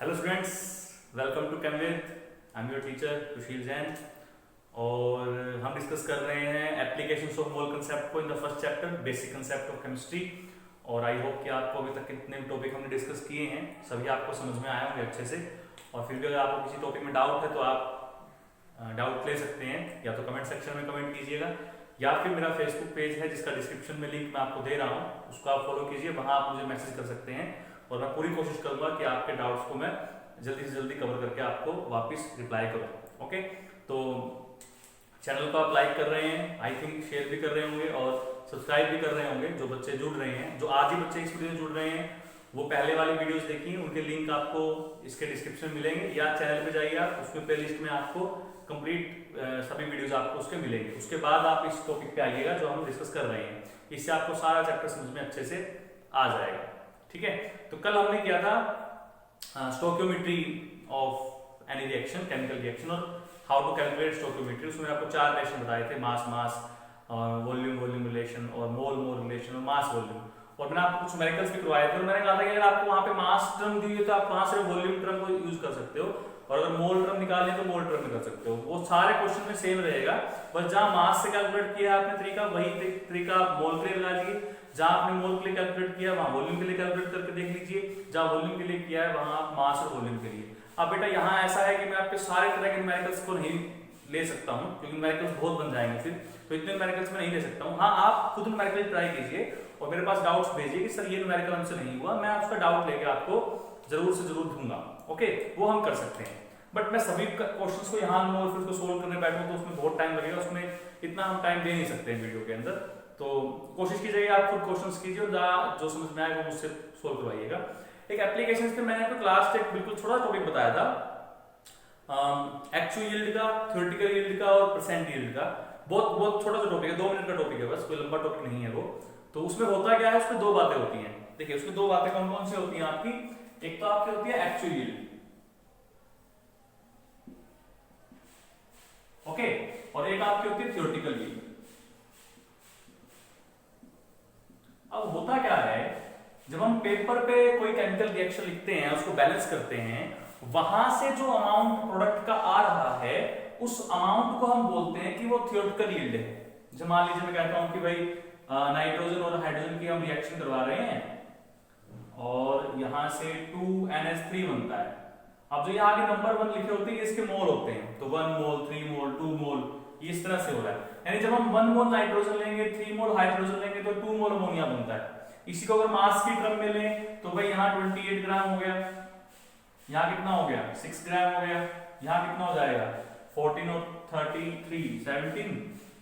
Hello students, welcome to Chemwith. I am your teacher Sushil Jain और हम discuss कर रहे हैं एप्लीकेशंस ऑफ मोल कंसेप्ट को in the first chapter basic concept of chemistry. और I hope कि आपको अभी तक कितने टॉपिक हमने डिस्कस किए हैं सभी आपको समझ में आए होंगे अच्छे से। और फिर भी अगर आपको किसी टॉपिक में डाउट है तो आप डाउट ले सकते हैं, या तो कमेंट सेक्शन में कमेंट कीजिएगा या फिर मेरा फेसबुक पेज है जिसका डिस्क्रिप्शन में लिंक मैं आपको दे रहा हूँ, उसको आप फॉलो कीजिए। वहाँ आप मुझे मैसेज कर सकते हैं और मैं पूरी कोशिश करूंगा कि आपके डाउट्स को मैं जल्दी से जल्दी कवर करके आपको वापस रिप्लाई करूं। ओके, तो चैनल को आप लाइक कर रहे हैं, आई थिंक शेयर भी कर रहे होंगे और सब्सक्राइब भी कर रहे होंगे। जो बच्चे जुड़ रहे हैं, जो आज ही बच्चे इस वीडियो में जुड़ रहे हैं, वो पहले वाली वीडियोस देखिए, उनके लिंक आपको इसके डिस्क्रिप्शन में मिलेंगे, या चैनल पे जाइए आप, उसमें प्लेलिस्ट में आपको कंप्लीट सभी वीडियोस आपको उसके मिलेंगे। उसके बाद आप इस टॉपिक पे आइएगा जो हम डिस्कस कर रहे हैं, इससे आपको सारा चैप्टर समझ में अच्छे से आ जाएगा। ठीक है, तो कल हमने किया था stoichiometry of any reaction, chemical reaction, और हाउ टू कैलकुलेट स्टोइकियोमेट्री। उसमें आपको 4 रिलेशन बताए थे, मास मास और वॉल्यूम वॉल्यूम रिलेशन और मोल मोल रिलेशन और मास वॉल्यूम। और मैंने आपको कुछ न्यूमेरिकल्स भी करवाए थे और मैंने कहा था कि अगर आपको वहां पे मास टर्म दी हुई तो आप वहां से वॉल्यूम टर्म को यूज कर सकते हो, और अगर मोल टर्म निकालनी तो मोल टर्म में कर सकते हो। वो सारे क्वेश्चन में सेम रहेगा, बस जहां मास से कैलकुलेट किया आपने तरीका, वही तरीका मोल के लिए लगा लीजिए। जहां आपने मोल के लिए कैलकुलेट किया वहां वॉल्यूम के लिए कैलकुलेट करके देख लीजिए, जहां वॉल्यूम के लिए किया है वहां आप मास और वॉल्यूम के लिए। अब बेटा यहाँ ऐसा है कि मैं आपके सारे तरह के न्यूमेरिकल्स को नहीं ले सकता हूँ क्योंकि न्यूमेरिकल्स बहुत बन जाएंगे फिर, तो इतने न्यूमेरिकल्स में नहीं ले सकता हूँ। हाँ, आप खुद न्यूमेरिकल ट्राई कीजिए और मेरे पास डाउट्स भेजिए कि सर ये न्यूमेरिकल हमसे नहीं हुआ, मैं उसका डाउट लेके आपको जरूर से जरूर दूंगा। ओके, वो हम कर सकते हैं। बट मैं सभी क्वेश्चंस को यहाँ लूँ और फिर उसको सोल्व करने बैठूँ तो उसमें बहुत टाइम लगेगा, उसमें इतना हम टाइम दे नहीं सकते हैं वीडियो के अंदर। तो कोशिश कीजिए आप खुद क्वेश्चंस कीजिए और जो समझ में आए वो मुझसे सोल्व करवाइएगा। एक एप्लीकेशन पे मैंने आपको क्लास टेक बिल्कुल छोटा टॉपिक बताया था, एक्चुअल यील्ड का, थ्योरेटिकल यील्ड का और परसेंट यील्ड का। बहुत छोटा सा टॉपिक है, 2 मिनट का टॉपिक है बस, कोई लंबा टॉपिक नहीं है वो। तो उसमें होता क्या है, उसमें 2 बातें होती हैं। देखिए उसमें 2 बातें कौन कौन सी होती हैं आपकी, एक तो आपकी होती है एक्चुअल यील्ड, ओके, और एक आपकी होती है थ्योरेटिकल यील्ड। अब होता क्या है, जब हम पेपर पे कोई केमिकल रिएक्शन लिखते हैं, उसको बैलेंस करते हैं, वहां से जो अमाउंट प्रोडक्ट का आ रहा है उस अमाउंट को हम बोलते हैं कि वो थ्योरेटिकल यील्ड है। जब मान लीजिए मैं कहता हूं कि भाई नाइट्रोजन और हाइड्रोजन की हम रिएक्शन करवा रहे हैं और यहां से 2NH3 बनता है। अब जो यहाँ के नंबर 1 लिखे होते हैं ये इसके मोल होते हैं, तो 1 मोल 3 मोल 2 मोल इस तरह से हो रहा है। यानी जब हम 1 मोल नाइट्रोजन लेंगे, 3 मोल हाइड्रोजन लेंगे तो 2 मोल अमोनिया बनता है। इसी को अगर मास की टर्म में लें तो भाई यहाँ 28 ग्राम हो गया, यहाँ कितना हो गया 6 ग्राम हो गया, यहाँ कितना हो जाएगा 14 और 33 17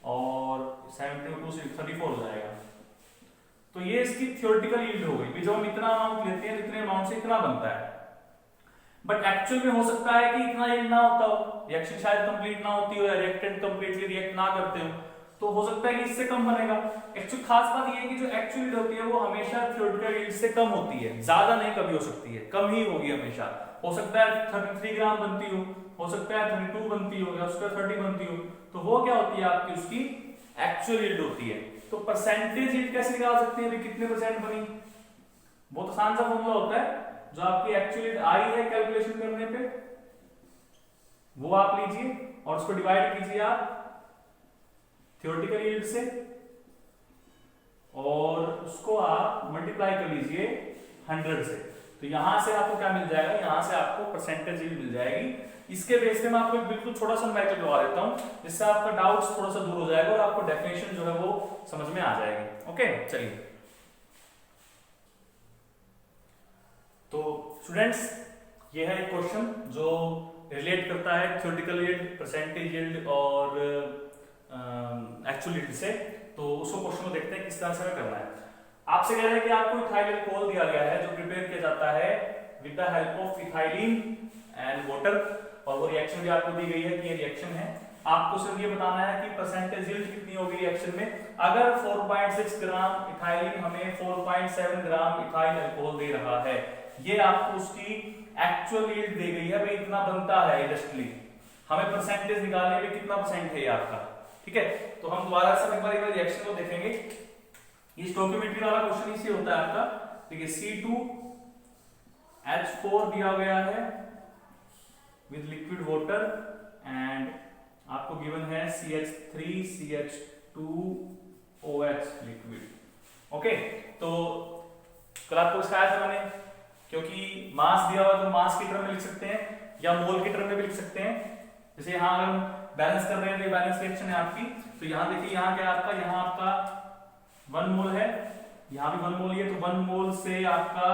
और 17 और 2 34 हो जाएगा। तो ये इसकी थ्योरेटिकल यील्ड हो गई। जब हम इतना अमाउंट लेते हैं इतने अमाउंट से इतना बनता है, बट एक्चुअल में हो सकता है कि इतना यील्ड ना होता हो, रिएक्शन शायद कंप्लीट ना होती हो या रिएक्टेंट कंप्लीटली रिएक्ट ना करते हो, तो हो सकता है कि इससे कम बनेगा। एक्चुअल खास बात ये है कि जो एक्चुअल यील्ड होती है वो हमेशा थ्योरेटिकल यील्ड से कम होती है, ज्यादा नहीं कभी हो सकती है, कम ही होगी हमेशा। हो सकता है 33 ग्राम बनती हो सकता है 32 बनती हो या उसका 30 बनती हो, तो वो क्या होती है आपकी उसकी एक्चुअल यील्ड होती है। तो परसेंटेज यील्ड कैसे निकाल सकते हैं, कितने परसेंट बनी, बहुत आसान सा फॉर्मूला होता है। जो आपकी एक्चुअल यील्ड आई है कैलकुलेशन करने पे वो आप लीजिए और उसको डिवाइड कीजिए आप थ्योरेटिकल यील्ड से और उसको आप मल्टीप्लाई कर लीजिए 100 से, तो यहां से आपको क्या मिल जाएगा, यहां से आपको परसेंटेज यील्ड मिल जाएगी। इसके बेस पे मैं आपको बिल्कुल छोटा सा न्यूमेरिकल करवा देता हूं जिससे आपका डाउट्स थोड़ा सा दूर हो जाएगा और आपको डेफिनेशन जो है वो समझ में आ जाएगी। ओके, चलिए। तो स्टूडेंट्स ये है एक क्वेश्चन जो रिलेट करता है थ्योरेटिकल यील्ड, परसेंटेज यील्ड और एक्चुअल यील्ड से। तो उसको क्वेश्चन को देखते हैं किस तरह से करना है। आपसे कह रहे हैं कि आपको इथाइल अल्कोहल दिया गया है जो प्रिपेयर किया जाता है with the help of ethylene and water, और वो रिएक्शन भी आपको दी गई है कि ये रिएक्शन है। आपको सिर्फ ये बताना है कि परसेंटेज यील्ड कितनी होगी रिएक्शन में। अगर 4.6 ग्राम इथाइलिन हमें 4.7 ग्राम इथाइल अल्कोहल दे रहा है, ये आपको उसकी एक्चुअल यील्ड दी गई है, भाई इतना बनता है इंडस्ट्री, हमें परसेंटेज निकालने में कितना परसेंट है ये आपका। ठीक है, तो हम दोबारा से एक बार रिएक्शन को देखेंगे। ये स्टोइकियोमेट्री वाला क्वेश्चन इसी होता है आपका। देखिए C2 H4 दिया गया है विद लिक्विड वाटर एंड आपको गिवन है CH3CH2OH लिक्विड। ओके, तो कल आपको सिखाया था मैंने, क्योंकि मास दिया हुआ तो मास की टर्म में लिख सकते हैं या मोल की टर्म में भी लिख सकते हैं। जैसे यहाँ अगर हम बैलेंस कर रहे हैं तो ये बैलेंस रिएक्शन है आपकी, तो यहाँ देखिए यहाँ क्या आपका, यहाँ आपका 1 मोल है, यहाँ भी 1 मोल है, तो 1 मोल से आपका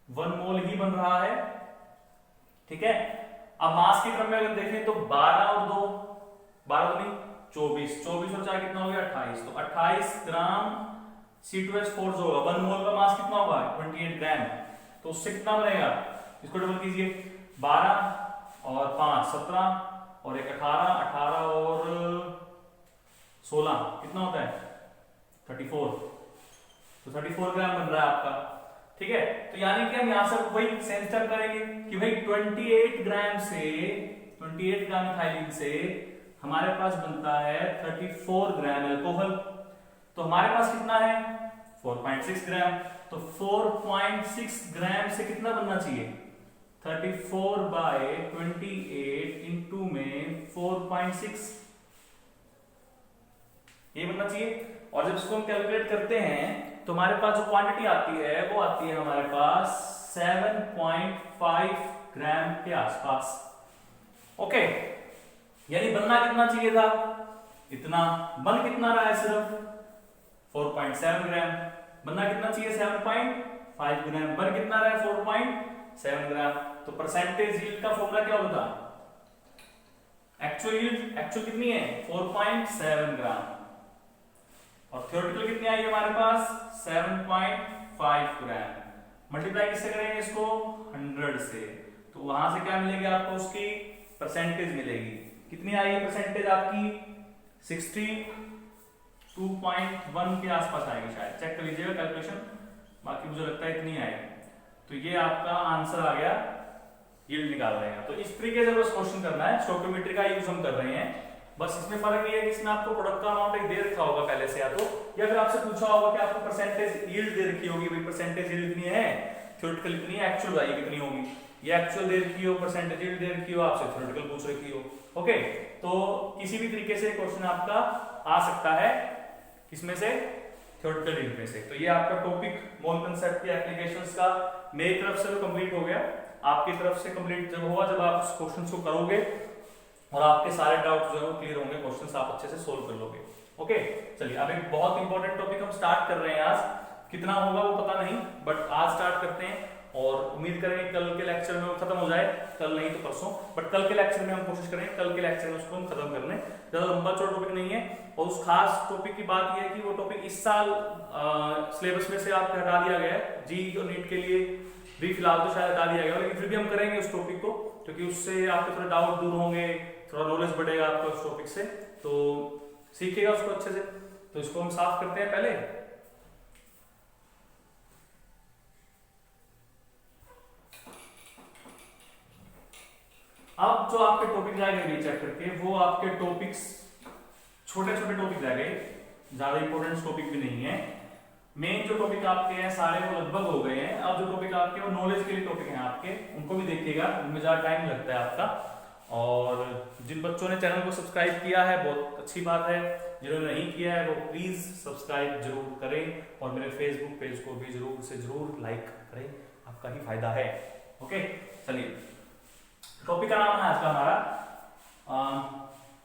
1 मोल ही बन रहा है। ठीक है, अब मास की टर्म में अगर देखें तो 12 और 2 12 तो नहीं 24 और 4 कितना हो गया 28, तो 28 ग्राम C2H4 जो होगा 1 मोल का मास कितना होगा 28 ग्राम, तो उससे कितना बनेगा, इसको डबल कीजिए, 12 और 5 17 और 1 18 18 और 16 कितना होता है 34, तो 34 ग्राम बन रहा है आपका। ठीक है, तो यानी कि हम यहां से वही सेम स्टेप करेंगे कि भाई 28 ग्राम इथाइलिन से हमारे पास बनता है 34 ग्राम अल्कोहल, तो हमारे पास कितना है 4.6 ग्राम, तो 4.6 ग्राम से कितना बनना चाहिए 34/28 इंटू में 4.6 ये बनना चाहिए। और जब इसको हम कैलकुलेट करते हैं तो हमारे पास जो क्वांटिटी आती है वो आती है हमारे पास 7.5 ग्राम के आसपास। ओके, यानी बनना कितना चाहिए था इतना, बन कितना रहा है सिर्फ 4.7 ग्राम, बनना कितना चाहिए 7.5 ग्राम, बन कितना रहा है 4.7 ग्राम। तो परसेंटेज यील्ड का फॉर्मूला क्या होता, एक्चुअल यील्ड, एक्चुअल कितनी है 4.7 ग्राम और थ्योरेटिकल कितनी आई है हमारे पास 7.5 ग्राम, मल्टीप्लाई किससे करेंगे इसको 100 से, तो वहां से क्या मिलेगी आपको उसकी परसेंटेज मिलेगी, कितनी आई है परसेंटेज आपकी 62.1 के आसपास आएगी शायद, चेक कर लीजिएगा कैलकुलेशन, बाकी मुझे लगता है इतनी आएगी। तो ये आपका आंसर आ गया, यील्ड निकाल रहे हैं। तो इस तरीके से बस क्वेश्चन करना है, स्टोइकोमेट्री का यूज हम कर रहे हैं, बस इसमें फर्क ये है कि इसमें आपको प्रोडक्ट का अमाउंट एक दे रखा होगा पहले से, या फिर आपसे पूछा होगा कि आपको परसेंटेज यील्ड दे रखी होगी, भाई परसेंटेज यील्ड कितनी है, थ्योरेटिकल कितनी है, एक्चुअल बताइए कितनी होगी, ये एक्चुअल दे रखी हो, परसेंटेज यील्ड दे रखी हो, आपसे थ्योरेटिकल पूछ रखी हो। ओके, तो किसी भी तरीके से क्वेश्चन आपका आ सकता है, किसमें से थ्योरेटिकल यील्ड में से। तो ये आपका टॉपिक मोल कांसेप्ट की एप्लीकेशंस का मेरी तरफ से तो कंप्लीट हो गया, आपकी तरफ से कंप्लीट जब होगा जब आप उस क्वेश्चंस को करोगे और आपके सारे डाउट्स जो है क्लियर होंगे, क्वेश्चंस आप अच्छे से सोल्व कर लोगे। ओके, चलिए अब एक बहुत इंपॉर्टेंट टॉपिक हम स्टार्ट कर रहे हैं आज, कितना होगा वो पता नहीं, बट आज स्टार्ट करते हैं और उम्मीद करेंगे कल के लेक्चर में वो खत्म हो जाए, कल नहीं तो परसों, बट कल के लेक्चर में हम कोशिश करेंगे कल के लेक्चर में उसको हम खत्म कर लें, ज्यादा लंबा चौड़ा टॉपिक नहीं है। और उस खास टॉपिक की बात यह है कि वो टॉपिक इस साल सिलेबस में से आपको हटा दिया गया है, जी और नीट के लिए भी फिलहाल तो शायद हटा दिया गया, लेकिन फिर भी हम करेंगे उस टॉपिक को, क्योंकि उससे आपके थोड़े डाउट दूर होंगे, थोड़ा नॉलेज बढ़ेगा आपका उस टॉपिक से, तो सीखिएगा उसको अच्छे से। तो इसको हम साफ करते हैं पहले। अब जो आपके टॉपिक जाएंगे चेक करके, वो आपके टॉपिक्स छोटे छोटे टॉपिक जाएंगे, ज्यादा इंपॉर्टेंट टॉपिक भी नहीं है, मेन जो टॉपिक आपके हैं सारे वो लगभग हो गए हैं। अब जो टॉपिक आपके वो नॉलेज के लिए टॉपिक हैं आपके, उनको भी देखिएगा, उनमें ज्यादा टाइम लगता है आपका। और जिन बच्चों ने चैनल को सब्सक्राइब किया है बहुत अच्छी बात है, जिन्होंने नहीं किया है वो प्लीज सब्सक्राइब जरूर करें और मेरे फेसबुक पेज को भी जरूर से जरूर लाइक करें, आपका ही फायदा है। ओके, चलिए टॉपिक का नाम है आज का हमारा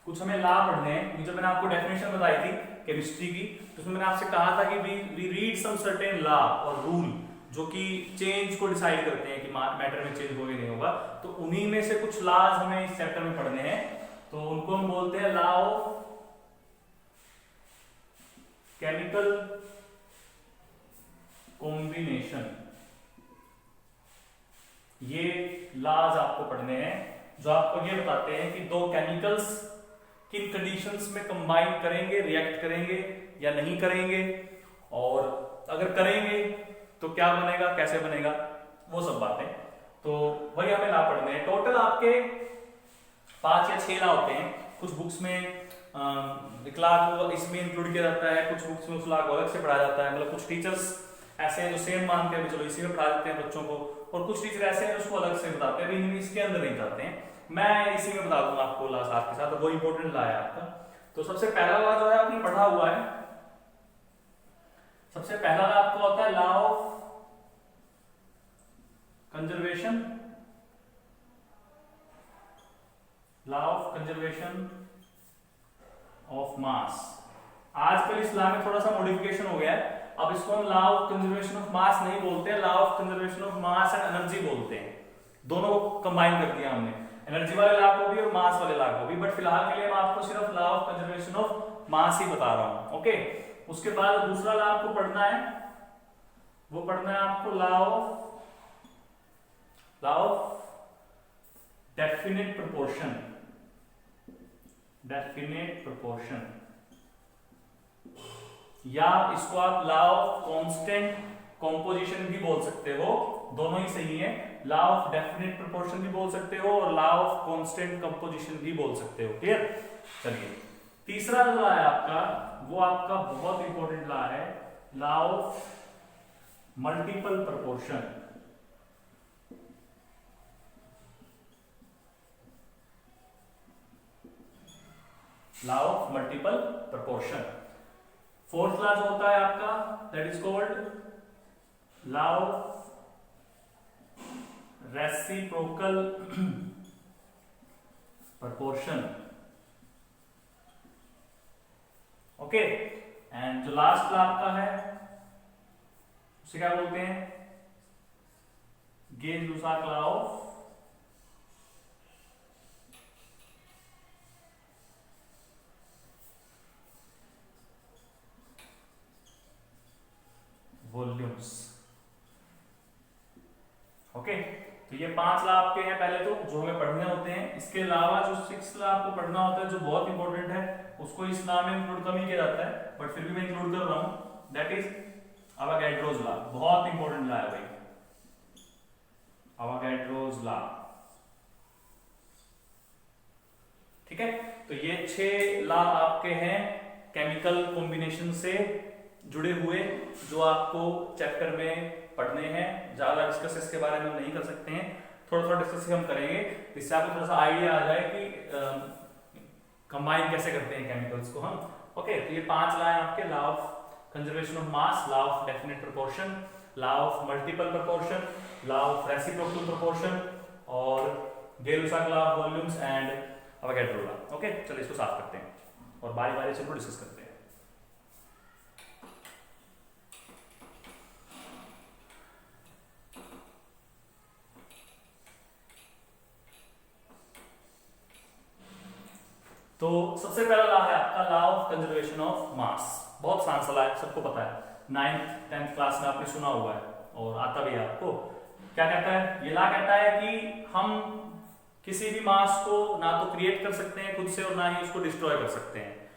कुछ हमें लॉ पढ़ने हैं। जब मैंने आपको डेफिनेशन बताई थी केमिस्ट्री की, तो उसमें मैंने आपसे कहा था कि we read some certain law और रूल जो कि चेंज को डिसाइड करते हैं कि मैटर में चेंज होगा नहीं होगा, तो उन्हीं में से कुछ लॉज हमें इस चैप्टर में पढ़ने हैं, तो उनको हम बोलते हैं लॉ ऑफ केमिकल कॉम्बिनेशन। ये लॉज आपको पढ़ने हैं जो आपको ये बताते हैं कि दो केमिकल्स किन कंडीशंस में कंबाइन करेंगे, रिएक्ट करेंगे या नहीं करेंगे, और अगर करेंगे तो क्या बनेगा, कैसे बनेगा, वो सब बातें। तो वही हमें लॉ पढ़ने हैं। टोटल आपके 5 या 6 लॉ होते हैं, कुछ बुक्स में एक लॉ को इसमें इंक्लूड किया जाता है, कुछ बुक्स में उस लॉ को अलग से पढ़ाया जाता है, मतलब कुछ टीचर्स ऐसे हैं जो सेम मानते हैं, चलो इसी में पढ़ा देते हैं बच्चों को, और कुछ टीचर ऐसे हैं उसको अलग से बताते हैं, भी इसके अंदर नहीं जाते हैं, मैं इसी में बता दूंगा आपको लास्ट आपके साथ, वो इंपॉर्टेंट ला है आपका। तो सबसे पहला ला जो है आपने पढ़ा हुआ है, सबसे पहला ला आपको होता है law of conservation, law of conservation of मास। आजकल इस लॉ में थोड़ा सा मॉडिफिकेशन हो गया है, अब इसको हम लॉ ऑफ कंजर्वेशन ऑफ मास नहीं बोलते हैं, law of conservation of mass and energy बोलते हैं। दोनों को कंबाइन कर दिया हमने, एनर्जी वाले लॉ को भी और मास वाले लॉ को भी, बट फिलहाल के लिए मैं आपको सिर्फ law of conservation of mass ही बता रहा हूं। ओके, उसके बाद दूसरा लॉ आपको पढ़ना है, वो पढ़ना है आपको law of definite proportion, definite proportion, या इसको आप लॉ ऑफ कांस्टेंट कंपोजिशन भी बोल सकते हो, दोनों ही सही है। लॉ ऑफ डेफिनेट प्रोपोर्शन भी बोल सकते हो और लॉ ऑफ कांस्टेंट कंपोजिशन भी बोल सकते हो। क्लियर? चलिए, तीसरा जो है आपका, वो आपका बहुत इंपॉर्टेंट लॉ है, law of multiple proportion, law of multiple proportion. Fourth law जो होता है आपका, that is called law of reciprocal proportion. Okay, and जो लास्ट लॉ आपका है उसे क्या बोलते हैं, गेज-लुसाक लॉ ऑफ वॉल्यूम्स। ओके, तो ये 5 लॉ आपके हैं पहले तो, जो हमें पढ़ने होते हैं। इसके अलावा जो 6 लॉ आपको पढ़ना होता है, जो बहुत इंपॉर्टेंट है, उसको इस लॉ में इंक्लूड कम ही किया जाता है, बट फिर भी मैं इंक्लूड कर रहा हूं, दैट इज अवोगाड्रोस लॉ। बहुत इंपॉर्टेंट लॉ है भाई, अवोगाड्रोस लॉ। ठीक है, तो ये 6 लॉ आपके हैं केमिकल कॉम्बिनेशन से जुड़े हुए, जो आपको चैप्टर में पढ़ने हैं। ज्यादा डिस्कस इसके बारे में हम नहीं कर सकते हैं, थोड़ा थोड़ा डिस्कस हम करेंगे, जिससे आपको थोड़ा सा आइडिया आ जाए कि कंबाइन कैसे करते हैं केमिकल्स को हम। ओके, तो ये 5 लॉ हैं आपके, law of conservation of mass, law of definite proportion, law of multiple proportion, law of reciprocal proportion, और Gay Lussac law of volumes and Avogadro law. Okay, चलिए इसको साफ करते हैं और बारी बारी से डिस्कस करते हैं। तो सबसे पहला लॉ है आपका लॉ ऑफ कंजर्वेशन ऑफ मास। बहुत आसान सा लॉ है, सबको पता है, 9th 10th क्लास में आपने सुना हुआ है और आता भी है आपको। क्या कहता है ये लॉ? कहता है कि हम किसी भी मास को ना तो क्रिएट कर सकते हैं खुद से और ना ही उसको डिस्ट्रॉय कर सकते हैं।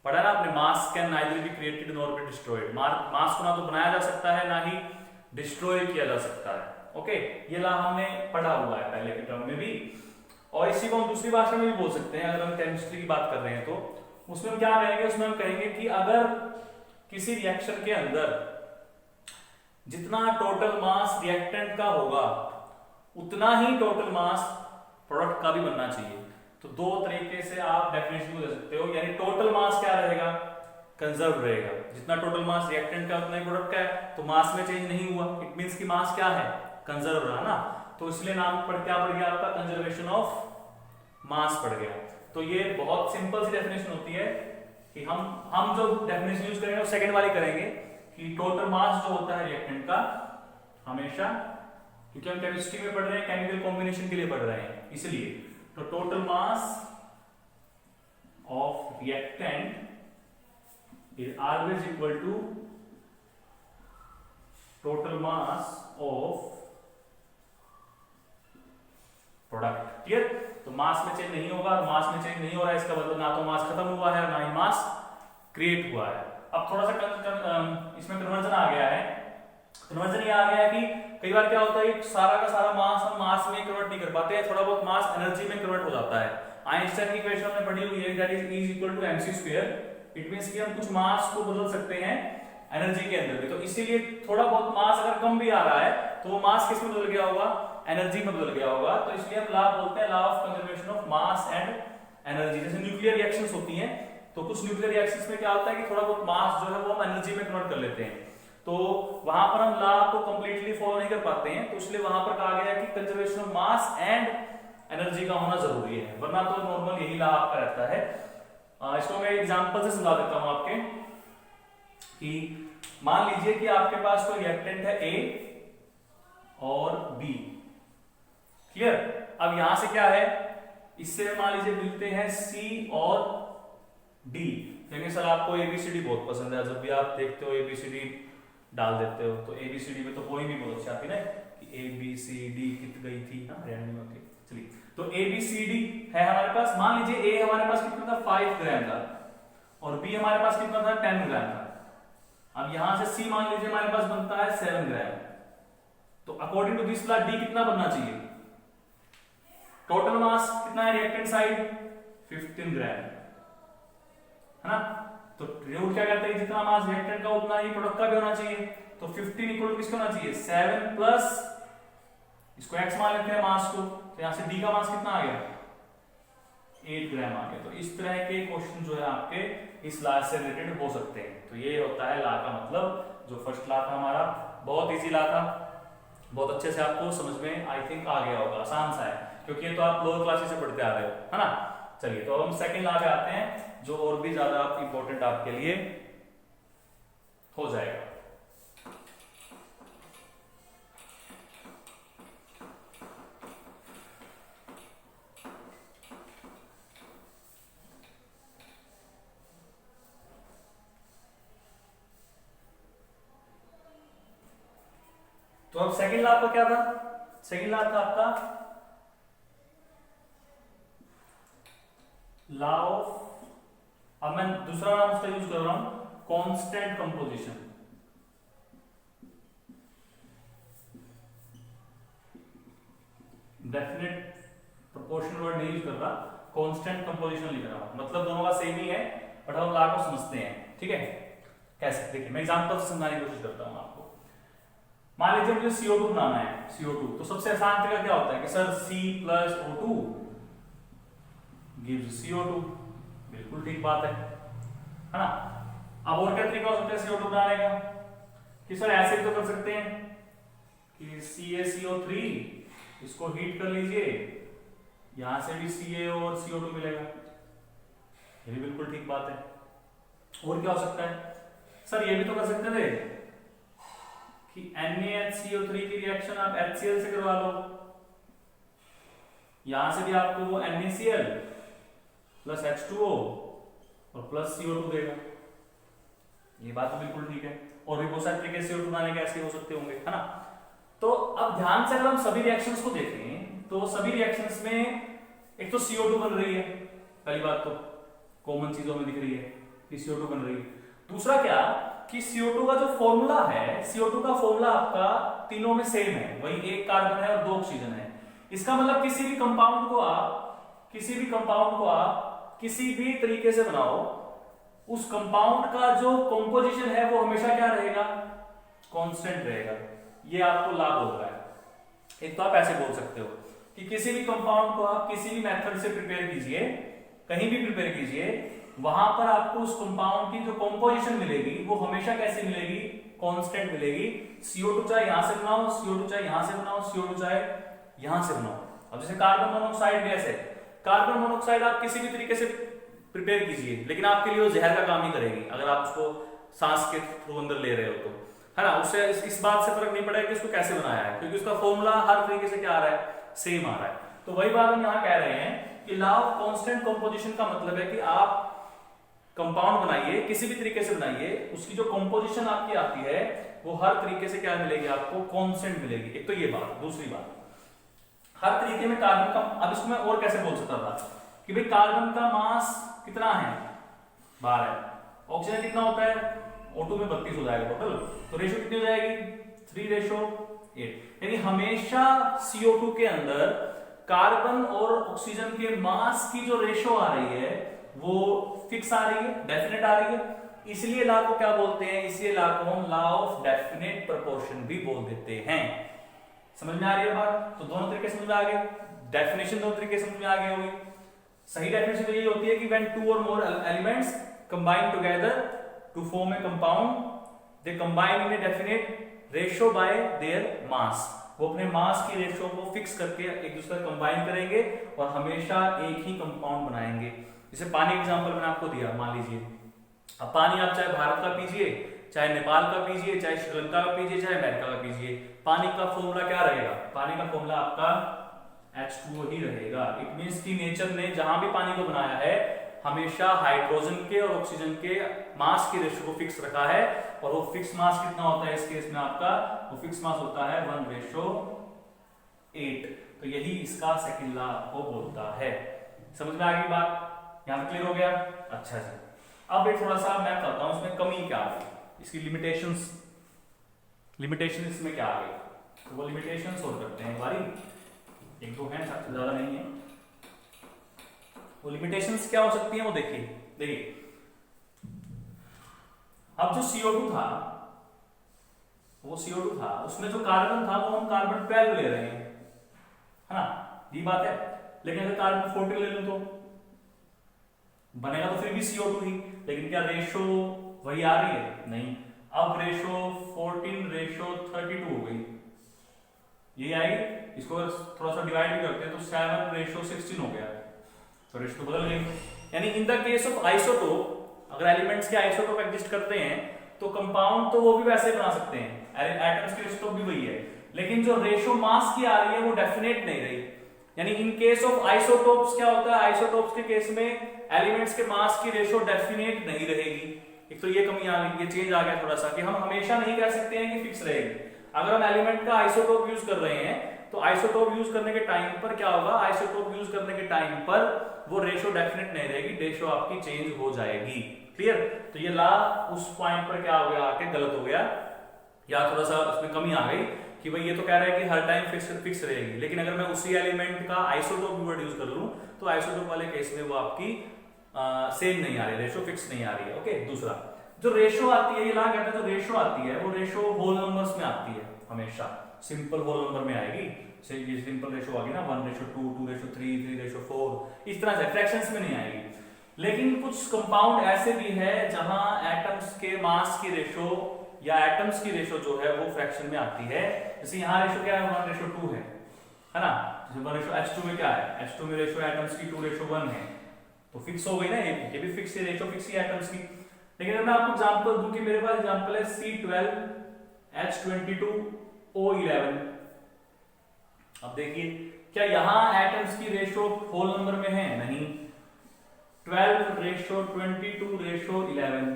पढ़ा ना आपने, mass can neither be created nor be destroyed. Mass को ना तो बनाया जा सकता है ना ही डिस्ट्रॉय किया जा सकता है। ओके, ये लॉ हमने पढ़ा हुआ है पहले के टर्म में भी, और इसी को हम दूसरी भाषा में भी बोल सकते हैं। अगर हम केमिस्ट्री की बात कर रहे हैं तो उसमें हम क्या कहेंगे, उसमें हम कहेंगे कि अगर किसी रिएक्शन के अंदर जितना टोटल मास रिएक्टेंट का होगा उतना ही टोटल मास प्रोडक्ट का भी बनना चाहिए। तो दो तरीके से आप डेफिनेशन को दे सकते हो, यानी टोटल मास क्या रहेगा, कंजर्व रहेगा। जितना टोटल मास रिएक्टेंट का उतना ही प्रोडक्ट का है, तो मास में चेंज नहीं हुआ, इट मींस कि मास क्या है, कंजर्व रहा ना। तो इसलिए नाम पर क्या पड़ गया आपका, कंजर्वेशन ऑफ मास पड़ गया। तो ये बहुत सिंपल सी डेफिनेशन होती है कि हम जो डेफिनेशन यूज करेंगे वो सेकंड वाली करेंगे कि टोटल मास जो होता है रिएक्टेंट का हमेशा, क्योंकि हम केमिस्ट्री में पढ़ रहे हैं, केमिकल कॉम्बिनेशन के लिए पढ़ रहे हैं, इसलिए तो total mass of reactant is always equal to total mass of product। Clear? तो मास में चेंज नहीं होगा, मास में चेंज नहीं हो रहा है, इसका मतलब ना तो मास खत्म हुआ है ना ही मास क्रिएट हुआ है। अब थोड़ा सा इसमें कन्वर्जन आ गया है। कन्वर्जन ये आ गया है कि कई बार क्या होता है, सारा का सारा मास हम मास में कन्वर्ट नहीं कर पाते, थोड़ा बहुत मास एनर्जी में कन्वर्ट हो जाता है। आइंस्टाइन की इक्वेशन हमने पढ़ी हुई है, that is E = mc²। It means कि हम कुछ मास को बदल सकते हैं एनर्जी के अंदर भी। तो इसीलिए थोड़ा बहुत मास अगर कम भी आ रहा है तो वो मास किस में बदल गया होगा, एनर्जी में बदल गया होगा। तो इसलिए हम लॉ बोलते हैं law of conservation of mass and energy. जैसे न्यूक्लियर रिएक्शंस होती हैं तो कुछ न्यूक्लियर रिएक्शंस में क्या होता है कि थोड़ा बहुत मास जो है वो हम एनर्जी में कन्वर्ट कर लेते हैं, तो वहां पर हम लॉ को कंप्लीटली फॉलो नहीं कर पाते हैं। तो इसलिए वहां पर कहा गया कि conservation of mass and energy का होना जरूरी है, वरना तो नॉर्मल यही लॉ आपका रहता है। इसको मैं एग्जांपल से समझा देता हूं आपके कि मान लीजिए कि आपके पास कोई रिएक्टेंट है ए और बी, क्लियर। अब यहां से क्या है, इससे मान लीजिए मिलते हैं सी और डी। लेकिन सर आपको एबीसीडी बहुत पसंद है, जब भी आप देखते हो एबीसीडी डाल देते हो, तो एबीसीडी में तो कोई भी बहुत अच्छी आती ना कि एबीसीडी कित गई थी, हाँ रैंडम होती। चलिए तो एबीसीडी है हमारे पास, मान लीजिए ए हमारे पास कितना था 5 ग्राम था और बी हमारे पास कितना था 10 ग्राम था। अब यहां से सी मान लीजिए हमारे पास बनता है 7 ग्राम, तो according to this law D कितना बनना चाहिए, टोटल मास कितना है रिएक्टेंट साइड 15 ग्राम, है ना। तो रूल क्या कहते हैं, जितना मास रिएक्टेंट का उतना ही प्रोडक्ट का भी होना चाहिए। तो 15 इक्वल टू किसका होना चाहिए 7 प्लस इसको x मान लेते हैं मास को, तो यहां से d का मास कितना आ गया 8 ग्राम आ गया। तो इस तरह के क्वेश्चन जो है आपके इस लॉ से रिलेटेड हो सकते हैं। तो ये होता है लॉ का मतलब। जो फर्स्ट लॉ था हमारा बहुत इजी लॉ था, बहुत अच्छे से आपको समझ में आई थिंक आ गया होगा, आसान सा है क्योंकि ये तो आप लोअर क्लासेस से पढ़ते आ रहे हो, है ना। चलिए तो अब हम सेकंड लॉ पे आते हैं जो और भी ज्यादा इंपॉर्टेंट आपके लिए हो जाएगा। तो अब सेकंड लॉ आपका क्या था, सेकंड लॉ था आपका लॉ ऑफ, अब मैं दूसरा नाम उसका यूज कर रहा हूं constant composition. Definite proportional word नहीं यूज कर रहा, कांस्टेंट कंपोजिशन लिख रहा हूं, मतलब दोनों का सेम ही है बट हम लॉ को समझते हैं, ठीक है। कैसे, देखिए मैं एग्जांपल से समझाने की कोशिश करता हूं आपको। मान लीजिए मुझे CO2 बनाना है, CO2, तो सबसे आसान तरीका क्या होता है कि sir C plus O2 gives CO2, बिल्कुल ठीक बात है ना। अब और क्या तरीका हो सकता है CO2 बनाने का कि सर ऐसे भी तो कर सकते हैं कि CaCO3 इसको हीट कर लीजिए, यहां से भी Ca और CO2 मिलेगा, ये भी बिल्कुल ठीक बात है। और क्या हो सकता है, सर ये भी तो कर सकते थे कि NaHCO3 की रिएक्शन आप HCl से करवा लो, यहां से भी आपको NaCl प्लस H2O और प्लस CO2 देगा, ये बात तो बिल्कुल ठीक है। और भी बहुत सारे तरीके से CO2 बनाने के ऐसे हो सकते होंगे, है ना। तो अब ध्यान से अगर हम सभी रिएक्शंस को देखें तो सभी रिएक्शंस में एक तो CO2 बन रही है, पहली बात तो कॉमन चीजों में दिख रही है कि CO2 बन रही है। दूसरा क्या कि CO2 का जो फॉर्मूला है, CO2 का फॉर्मूला आपका तीनों में सेम है, वही एक कार्बन है और 2 ऑक्सीजन है। इसका मतलब किसी भी कंपाउंड को आप किसी भी तरीके से बनाओ, उस कंपाउंड का जो कंपोजिशन है वो हमेशा क्या रहेगा, कांस्टेंट रहेगा। ये आपको लाभ बोल रहा है। एक तो आप ऐसे बोल सकते हो कि किसी भी कंपाउंड को आप किसी भी मेथड से प्रिपेयर कीजिए, कहीं भी प्रिपेयर कीजिए, वहां पर आपको उस कंपाउंड की जो कंपोजिशन मिलेगी वो हमेशा कैसी मिलेगी, कांस्टेंट मिलेगी। CO2 चाहे यहां से बनाओ, CO2 चाहे यहां से बनाओ, CO2 चाहे यहां से बनाओ। अब जैसे कार्बन मोनोऑक्साइड गैस है, कार्बन मोनोऑक्साइड आप किसी भी तरीके से प्रिपेयर कीजिए लेकिन आपके लिए वो जहर का काम ही करेगी अगर आप उसको सांस के थ्रू अंदर ले रहे हो तो, है ना। उससे इस बात से फर्क नहीं पड़ेगा कि उसको कैसे बनाया है, क्योंकि उसका फॉर्मूला हर तरीके से क्या आ रहा है, सेम आ रहा है। तो वही बात हम यहाँ कह रहे हैं कि लॉ ऑफ कांस्टेंट कंपोजिशन का मतलब है कि आप कंपाउंड बनाइए, किसी भी तरीके से बनाइए, उसकी जो कंपोजिशन आपकी आती है वो हर तरीके से क्या मिलेगी, आपको कांस्टेंट मिलेगी। एक तो ये बात। दूसरी बात, हर तरीके में कार्बन का, अब इसको मैं और कैसे बोल सकता था कि भाई कार्बन का मास कितना है 12, ऑक्सीजन कितना होता है O2 में 32 हो जाएगा टोटल, तो रेशो कितनी हो जाएगी 3:8। यानी हमेशा CO2 के अंदर कार्बन और ऑक्सीजन के मास की जो रेशो आ रही है वो फिक्स आ रही है, डेफिनेट आ रही है। इसलिए लॉ को क्या बोलते हैं, इसलिए लॉ को हम लॉ ऑफ डेफिनेट प्रोपोर्शन भी बोल देते हैं। समझ में आ रही है बात? तो दोनों तरीके समझ में आ गए, डेफिनेशन दोनों तरीके समझ में आ गई होगी। सही डेफिनेशन तो यही होती है कि when two or more elements combine together to form a compound, they combine in a definite ratio by their mass। वो अपने मास की रेशियो को फिक्स करके एक दूसरे से कंबाइन करेंगे और हमेशा एक ही कंपाउंड बनाएंगे। जैसे पानी एग्जांपल मैंने आपको दिया, मान लीजिए अब पानी आप चाहे भारत का पीजिए, चाहे नेपाल का पीजिए, चाहे श्रीलंका का पीजिए, चाहे अमेरिका का पीजिए, पानी का फॉर्मूला क्या रहेगा? पानी का फॉर्मूला आपका H2O ही रहेगा। इट मींस कि नेचर ने जहां भी पानी को बनाया है हमेशा हाइड्रोजन के और ऑक्सीजन के मास की रेशियो को फिक्स रखा है, और वो फिक्स मास कितना होता है इस केस में आपका? वो फिक्स मास होता है 1:8। तो यही इसका सेकंड लॉ आपको बोलता है। समझ में आ गई बात? यहां तक क्लियर हो गया? अच्छा जी, अब एक थोड़ा सा मैं करता हूं इसमें कमी क्या आ गई, इसकी लिमिटेशंस इसमें क्या आ गई, तो वो लिमिटेशंस सोल्व करते हैं। हमारी एक दो हैं, सबसे ज्यादा नहीं है। वो लिमिटेशंस क्या हो सकती हैं वो देखिए अब जो CO2 था, वो CO2 था, उसमें जो कार्बन था वो हम कार्बन 12 ले रहे हैं, है ना, ये बात है। लेकिन अगर कार्बन 14 ले लूं तो बनेगा तो फिर भी CO2 ही, लेकिन क्या रेशो वही आ रही है? नहीं। अब रेशो 14:32 हो गई, ये आई। इसको थोड़ा सा डिवाइड भी करते हैं तो 7:16 हो गया, तो रेशो तो बदल गई। यानी in the case of isotope, अगर एलिमेंट्स के आइसोटोप एग्जिस्ट करते हैं तो कंपाउंड तो वो भी वैसे बना सकते हैं, एटम्स की रेशो भी वही है, लेकिन जो रेशो मास की आ रही है वो डेफिनेट नहीं रही। यानी इन केस ऑफ आइसोटोप्स क्या होता है? आइसोटोप्स के केस में एलिमेंट्स के मास की रेशो डेफिनेट नहीं रहेगी। एक तो ये कमी आ गई, ये चेंज आ गया थोड़ा सा, कि हम हमेशा नहीं कह सकते हैं कि फिक्स रहेगी। अगर हम एलिमेंट का आइसोटोप यूज कर रहे हैं तो आइसोटोप यूज करने के टाइम पर क्या होगा? आइसोटोप यूज करने के टाइम पर वो रेशो डेफिनेट नहीं रहेगी, रेशो आपकी चेंज हो जाएगी। क्लियर? तो ये लॉ उस पॉइंट पर क्या हो गया, आके गलत हो गया, या थोड़ा सा उसमें कमी आ गई कि भाई ये तो कह रहा है कि हर टाइम फिक्स रहेगी, लेकिन अगर मैं उसी एलिमेंट का आइसोटोप वर्ड यूज कर लूं तो आइसोटोप वाले केस में वो आपकी सेम नहीं आ रही, रेशो फिक्स नहीं आ रही है। ओके, दूसरा जो रेशो आती है, ये लॉ कहते हैं जो रेशो आती है वो रेशो होल नंबर्स में आती है, हमेशा सिंपल होल नंबर में आएगी। ये सिंपल रेशो आ गई ना, 1:2, 2:3, 3:4, इस तरह से फ्रैक्शंस में नहीं आएगी। लेकिन कुछ कंपाउंड ऐसे भी है जहां एटम्स के मास की रेशो या एटम्स की रेशो जो है वो फ्रैक्शन में आती है। जैसे यहाँ रेशो क्या है? 1:2 है ना। जैसे 1 H2 में क्या है? H2 में रेशो एटम्स की 2:1 है, तो फिक्स हो गई ना, ये भी फिक्स है, रेशो फिक्स है एटम्स की। लेकिन अगर मैं आपको एग्जांपल दूं कि मेरे पास एग्जांपल है C12H22O11, अब देखिए क्या यहाँ एटम्स की रेशो होल नंबर में है? नहीं। 12:22:11,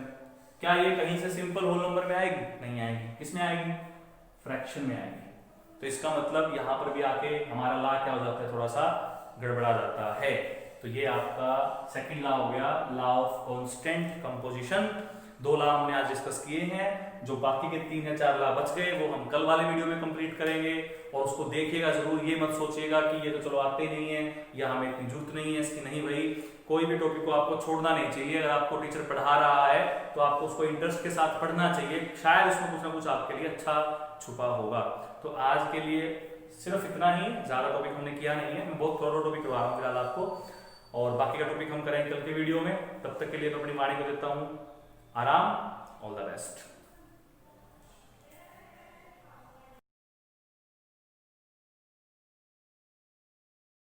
क्या ये कहीं से सिंपल होल नंबर में आएगी? नहीं आएगी। किसमें आएगी? फ्रैक्शन में आएगी। तो इसका मतलब यहां पर भी आके हमारा लॉ क्या हो जाता है? थोड़ा सा गड़बड़ा जाता है। तो ये आपका सेकंड लॉ हो गया, law of constant composition. 2 law हमने आज डिस्कस किए हैं, जो बाकी के 3 या 4 लॉ बच गए वो हम कल वाले वीडियो में कंप्लीट करेंगे। और उसको देखिएगा जरूर, ये मत सोचिएगा कि ये तो चलो आते नहीं है या हमें इतनी जरूरत नहीं है इसकी। नहीं भाई, कोई भी टॉपिक को आपको छोड़ना नहीं चाहिए। अगर आपको टीचर पढ़ा रहा है तो आपको उसको इंटरेस्ट के साथ पढ़ना चाहिए, शायद उसमें कुछ ना कुछ आपके लिए अच्छा छुपा होगा। तो आज के लिए सिर्फ इतना ही, ज्यादा टॉपिक हमने किया नहीं है। मैं बहुत थोड़ा टॉपिक करवा रहा हूँ फिलहाल आपको, और बाकी का टॉपिक हम करेंगे कल के वीडियो में। तब तक के लिए मैं अपनी वाणी को देता हूँ आराम। All the best.